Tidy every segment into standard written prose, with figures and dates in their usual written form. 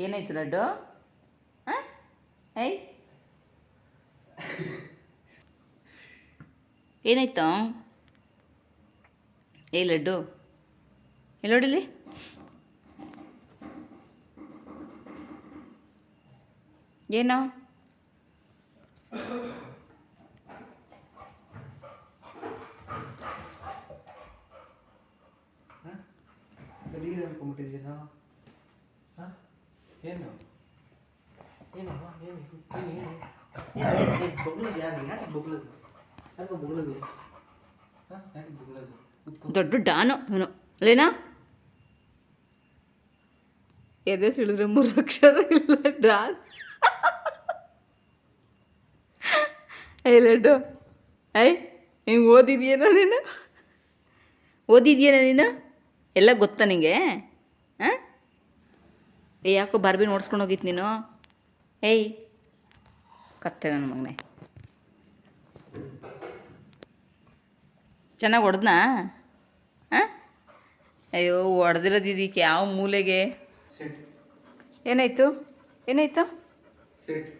ಏನಾಯ್ತು ಲಡ್ಡು? ಹಾಂ ಐ ಏನಾಯ್ತು? ಏ ಲಡ್ಡು ಇಲ್ಲಿ ನೋಡಿಲಿ. ಏನು ಅನ್ಕೊಂಡ್ಬಿಟ್ಟಿದ್ದೀನೋ? ಹಾಂ ಏನು ಏನು ಬೊಗಳದು ಯಾರು? ಯಾಕೆ ಬೊಗಳದು? ಯಾಕೆ ಬೊಗಳದು? ಹಾಂ ಯಾಕೆ ಬೊಗಳದು? ದೊಡ್ಡ ಡಾನು ಇವನು ಅಲ್ಲೇನಾ? ಎದೆ ಸಿಳಿದ್ರೆ 3 ಅಕ್ಷರ ಇಲ್ಲ ಡಾನ್. ಐ ಲಡ್ಡು ಐ ಹಿಂಗೆ ಓದಿದ್ಯೇನೋ ನೀನು? ನೀನು ಎಲ್ಲ ಗೊತ್ತಾ ನಿಂಗೆ? ಹಾಂ ಏ ಯಾಕೋ ಬಾರ್ಬಿ ನೋಡ್ಸ್ಕೊಂಡು ಹೋಗಿತ್ತು ನೀನು? ಏಯ್ ಕತ್ತೆ ನನ್ನ ಮಗನೇ, ಚೆನ್ನಾಗಿ ಹೊಡೆದ್ನಾ? ಹಾಂ ಅಯ್ಯೋ ಹೊಡೆದಿರೋದಿದ್ದಕ್ಕೆ ಯಾವ ಮೂಲೆಗೆ? ಏನಾಯಿತು?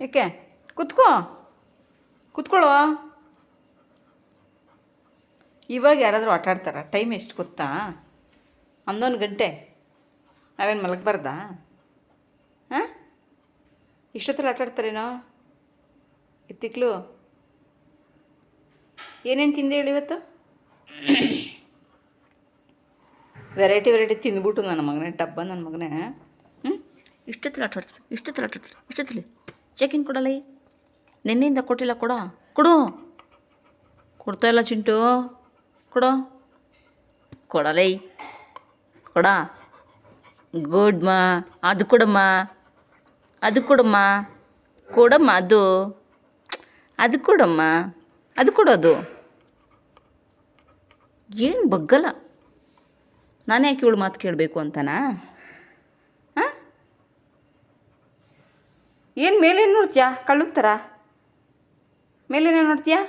ಏಕೆ? ಕೂತ್ಕೊಳ್ಳೋ. ಇವಾಗ ಯಾರಾದರೂ ಆಟ ಆಡ್ತಾರ? ಟೈಮ್ ಎಷ್ಟು ಗೊತ್ತಾ? 11 ಗಂಟೆ. ನಾವೇನು ಮಲಗಬಾರ್ದಾ? ಹಾಂ ಇಷ್ಟೊತ್ತಲ್ಲಿ ಆಟ ಆಡ್ತಾರೇನೋ? ಎತ್ತಿಕ್ಲು ಏನೇನು ತಿಂದೆ ಹೇಳಿ ಇವತ್ತು? ವೆರೈಟಿ ತಿಂದ್ಬಿಟ್ಟು ನನ್ನ ಮಗನೇ, ಟಬ್ಬ ನನ್ನ ಮಗನೇ. ಇಷ್ಟೊತ್ತಲ್ಲಿ ಆಟ ಆಡಿಸ್ಬೇಕು, ಇಷ್ಟೊತ್ತಲ್ಲಿ ಚೆಕಿಂಗ್ ಕೊಡಲ್ಲ. ನಿನ್ನೆಯಿಂದ ಕೊಟ್ಟಿಲ್ಲ. ಕೊಡು. ಕೊಡ್ತಾ ಇಲ್ಲ ಚಿಂಟು, ಕೊಡಲೈ ಕೊಡ. ಗುಡ್ ಮಾ. ಅದು ಕೊಡಮ್ಮ ಅದು ಕೊಡಮ್ಮ. ಅದು ಕೊಡೋದು ಏನು ಬಗ್ಗಲ್ಲ. ನಾನೇ ಯಾಕೆ ಇವಳು ಮಾತು ಕೇಳಬೇಕು ಅಂತನಾ? ಹಾಂ ಏನು ಮೇಲೇನು ನೋಡ್ತೀಯಾ? ಕಳ್ಳು ಥರ ಮೇಲೇನೇ ನೋಡ್ತೀಯಾ?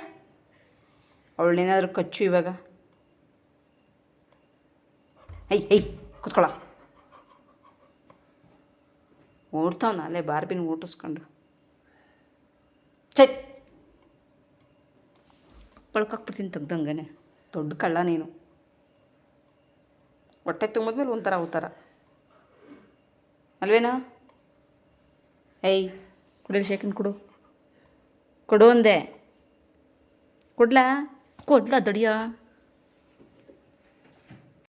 ಅವಳನ್ನೇನಾದರೂ ಕಚ್ಚು ಇವಾಗ. ಐ ಕೂತ್ಕೊಳ್ಳ. ಓಡ್ತಾವ ಅಲ್ಲೇ ಬಾರ್ಬಿನ ಓಟಿಸ್ಕೊಂಡು. ಚೈ ಪಳ್ಕಾಕ್ಬಿಡ್ತೀನಿ ತೆಗ್ದಂಗನೆ. ದೊಡ್ಡ ಕಳ್ಳ ನೀನು. ಹೊಟ್ಟೆ ತುಂಬಿದ್ಮೇಲೆ ಒಂಥರ ಅಲ್ವೇನಾ? ಕುಡಿಯಲು ಶೇಖನ್ ಕೊಡು ಅಂದೆ. ಕೊಡ್ಲಾ ದೊಡಿಯ?